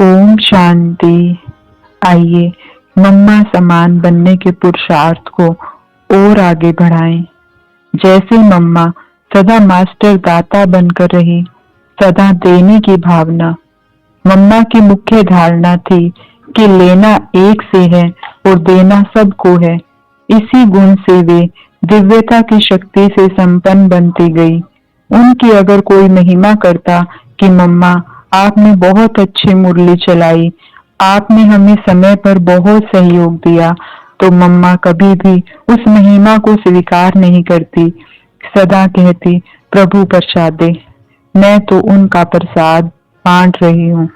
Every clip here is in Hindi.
ओम शांति। आइए मम्मा समान बनने के पुरुषार्थ को और आगे बढ़ाएं। जैसे मम्मा सदा मास्टर दाता बनकर रही, सदा देने की भावना। मम्मा की मुख्य धारणा थी कि लेना एक से है और देना सबको है। इसी गुण से वे दिव्यता की शक्ति से संपन्न बनती गई। उनकी अगर कोई महिमा करता कि मम्मा आपने बहुत अच्छी मुरली चलाई, आपने हमें समय पर बहुत सहयोग दिया, तो मम्मा कभी भी उस महिमा को स्वीकार नहीं करती। सदा कहती, प्रभु प्रसादे, मैं तो उनका प्रसाद बांट रही हूँ।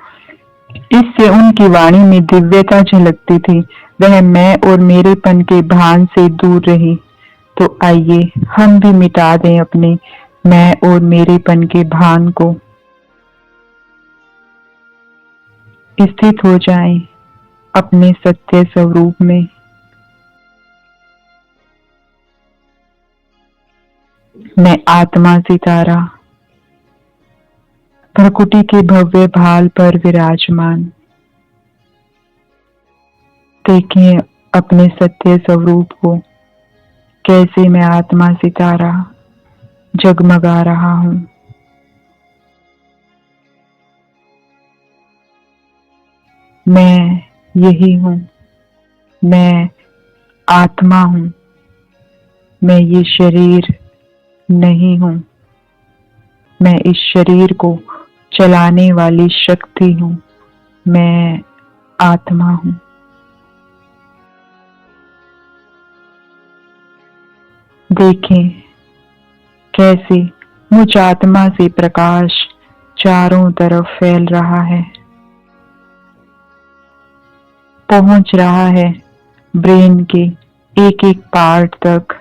इससे उनकी वाणी में दिव्यता झलकती थी। वह मैं और मेरेपन के भान से दूर रही। तो आइए हम भी मिटा दें अपने मैं और मेरेपन के भान को। स्थित हो जाएं अपने सत्य स्वरूप में। मैं आत्मा सितारा प्रकृति के भव्य भाल पर विराजमान। देखिए अपने सत्य स्वरूप को, कैसे मैं आत्मा सितारा जगमगा रहा हूँ। मैं यही हूँ, मैं आत्मा हूँ, मैं ये शरीर नहीं हूँ। मैं इस शरीर को चलाने वाली शक्ति हूँ। मैं आत्मा हूँ। देखें कैसे मुझ आत्मा से प्रकाश चारों तरफ फैल रहा है, पहुंच रहा है ब्रेन के एक एक पार्ट तक।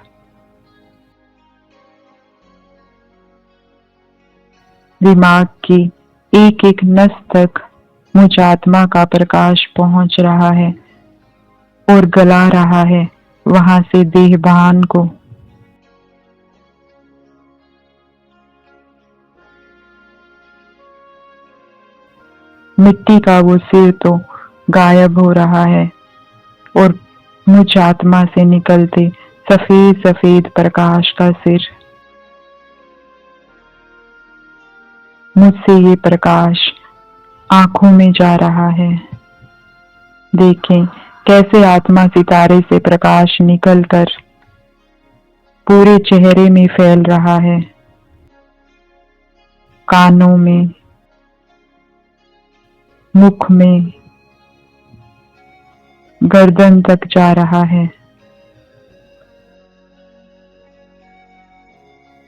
दिमाग की एक एक नस तक मुझ आत्मा का प्रकाश पहुंच रहा है और गला रहा है वहां से देहभान को। मिट्टी का वो सिर तो गायब हो रहा है और मुझ आत्मा से निकलते सफेद सफेद प्रकाश का सिर। मुझसे ये प्रकाश आंखों में जा रहा है। देखें कैसे आत्मा सितारे से प्रकाश निकलकर पूरे चेहरे में फैल रहा है, कानों में, मुख में, गर्दन तक जा रहा है।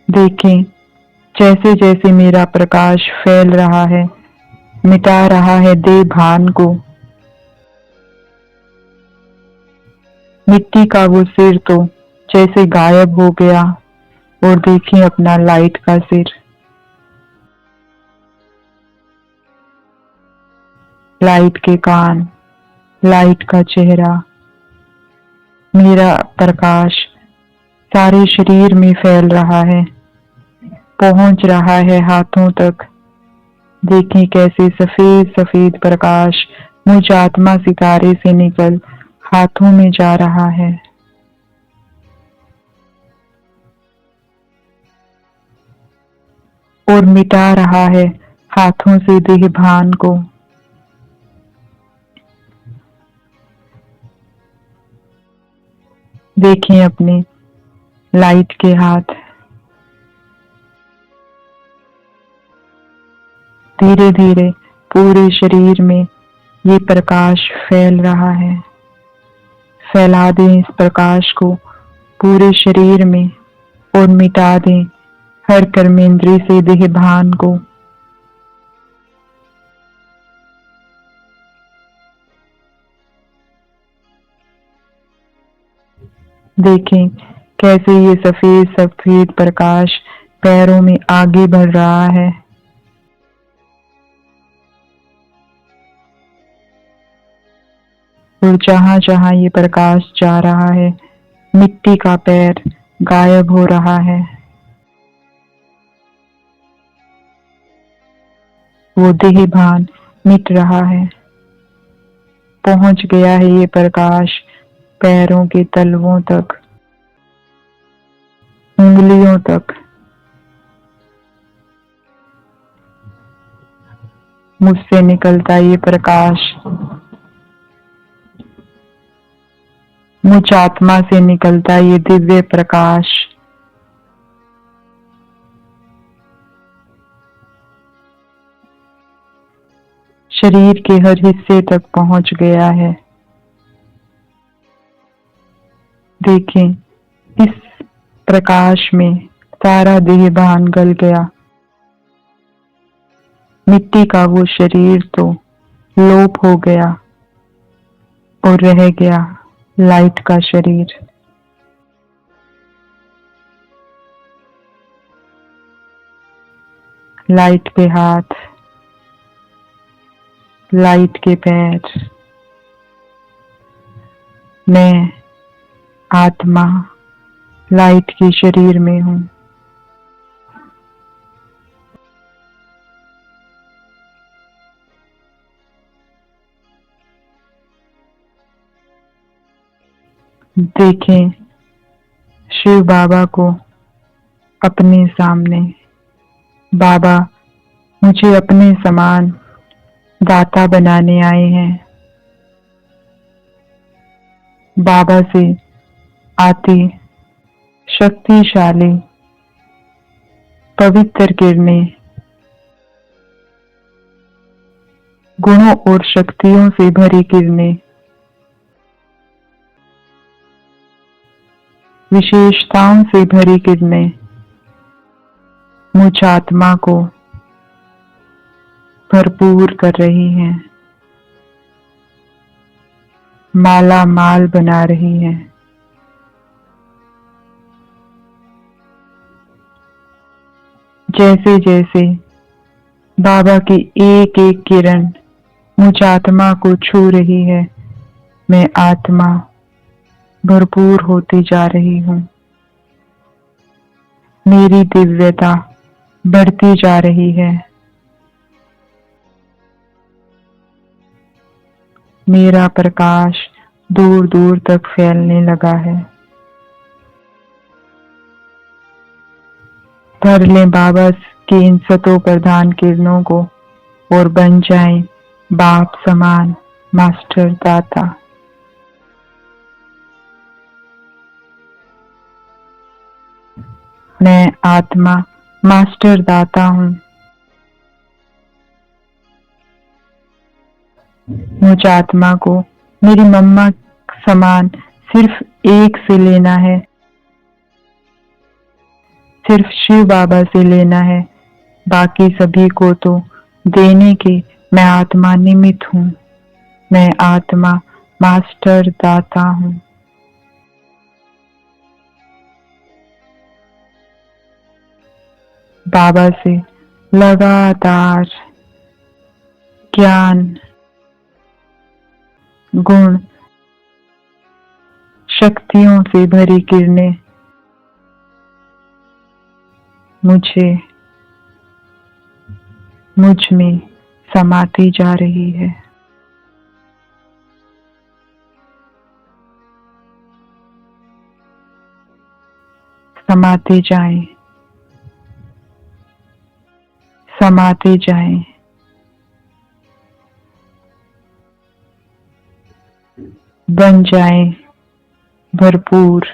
देखें जैसे जैसे मेरा प्रकाश फैल रहा है, मिटा रहा है देह भान को। मिट्टी का वो सिर तो जैसे गायब हो गया और देखें अपना लाइट का सिर। लाइट के कान, लाइट का चेहरा, मेरा प्रकाश सारे शरीर में फैल रहा है, पहुंच रहा है हाथों तक। देखें कैसे सफेद सफेद प्रकाश मुझ आत्मा सितारे से निकल हाथों में जा रहा है। और मिटा रहा है हाथों से देहभान को। देखें अपने लाइट के हाथ, धीरे धीरे पूरे शरीर में ये प्रकाश फैल रहा है। फैला दें इस प्रकाश को पूरे शरीर में और मिटा दें हर कर्मेंद्रिय से देहभान को। देखें कैसे ये सफेद सफेद प्रकाश पैरों में आगे बढ़ रहा है। और जहां जहां ये प्रकाश जा रहा है, मिट्टी का पैर गायब हो रहा है। वो देहभान मिट रहा है। पहुंच गया है ये प्रकाश पैरों के तलवों तक, उंगलियों तक। मुझसे निकलता ये प्रकाश मुझ आत्मा से निकलता ये दिव्य प्रकाश शरीर के हर हिस्से तक पहुंच गया है। देखें, इस प्रकाश में सारा देह भान गल गया। मिट्टी का वो शरीर तो लोप हो गया और रह गया लाइट का शरीर। लाइट के हाथ, लाइट के पैर। मैं आत्मा लाइट के शरीर में हूँ। देखें शिव बाबा को अपने सामने। बाबा मुझे अपने समान दाता बनाने आए हैं। बाबा से आती शक्तिशाली पवित्र किरणें गुणों और शक्तियों से भरी किरणें विशेषताओं से भरी किरणें मुझ आत्मा को भरपूर कर रही हैं, माला माल बना रही हैं। जैसे जैसे बाबा की एक एक किरण मुझ आत्मा को छू रही है, मैं आत्मा भरपूर होती जा रही हूँ। मेरी दिव्यता बढ़ती जा रही है। मेरा प्रकाश दूर दूर तक फैलने लगा है। भर लें बाबा की इन सतो प्रधान किरणों को और बन जाएं बाप समान मास्टर दाता। मैं आत्मा मास्टर दाता हूँ। मुझ आत्मा को मेरी मम्मा समान सिर्फ एक से लेना है, सिर्फ शिव बाबा से लेना है। बाकी सभी को तो देने के मैं आत्मा निमित्त हूँ। मैं आत्मा मास्टर दाता हूँ। बाबा से लगातार ज्ञान, गुण, शक्तियों से भरी किरणें मुझ में समाती जा रही है। समाते जाएं, समाते जाएं। बन जाएं भरपूर।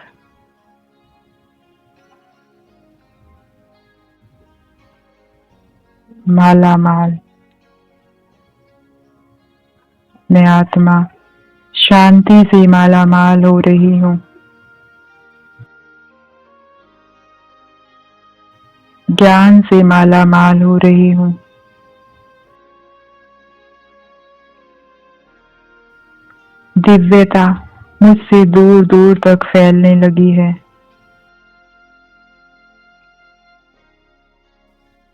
माला माल। मैं आत्मा शांति से माला माल हो रही हूँ। ज्ञान से माला माल हो रही हूँ। दिव्यता मुझसे दूर दूर तक फैलने लगी है।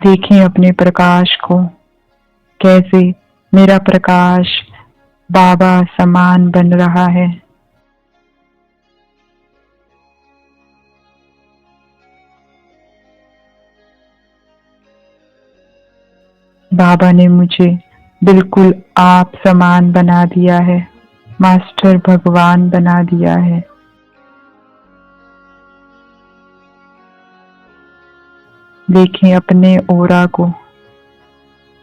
देखें अपने प्रकाश को, कैसे मेरा प्रकाश बाबा समान बन रहा है। बाबा ने मुझे बिल्कुल आप समान बना दिया है। मास्टर भगवान बना दिया है। देखें अपने ओरा को,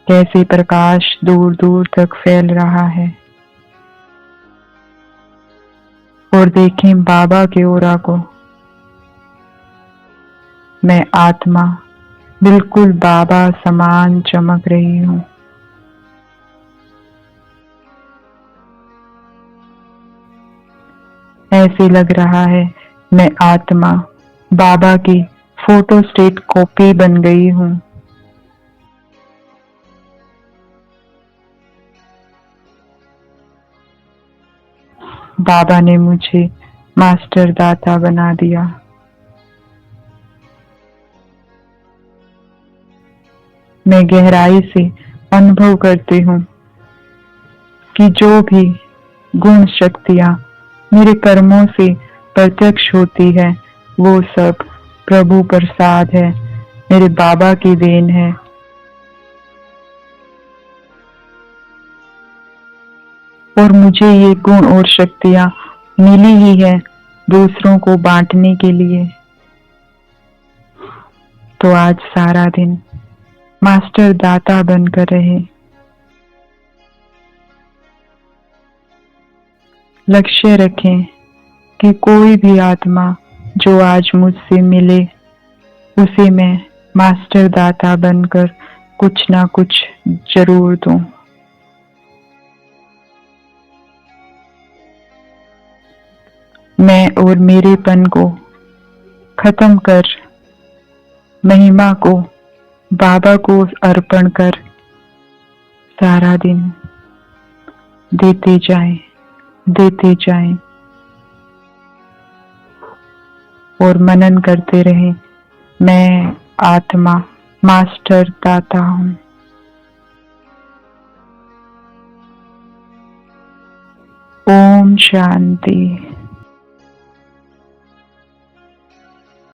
कैसे प्रकाश दूर दूर तक फैल रहा है। और देखें बाबा के ओरा को, मैं आत्मा बिल्कुल बाबा समान चमक रही हूँ। ऐसे लग रहा है मैं आत्मा बाबा की फोटोस्टेट कॉपी बन गई हूँ। बाबा ने मुझे मास्टर दाता बना दिया। मैं गहराई से अनुभव करती हूँ कि जो भी गुण शक्तियाँ मेरे कर्मों से प्रत्यक्ष होती है वो सब प्रभु प्रसाद है, मेरे बाबा की देन है। और मुझे ये गुण और शक्तियाँ मिली ही है दूसरों को बांटने के लिए। तो आज सारा दिन मास्टर दाता बनकर रहे। लक्ष्य रखें कि कोई भी आत्मा जो आज मुझसे मिले उसे मैं मास्टर दाता बनकर कुछ ना कुछ जरूर दूं। मैं और मेरेपन को खत्म कर महिमा को बाबा को अर्पण कर सारा दिन देते जाएं और मनन करते रहें, मैं आत्मा मास्टर दाता हूँ। ओम शांति।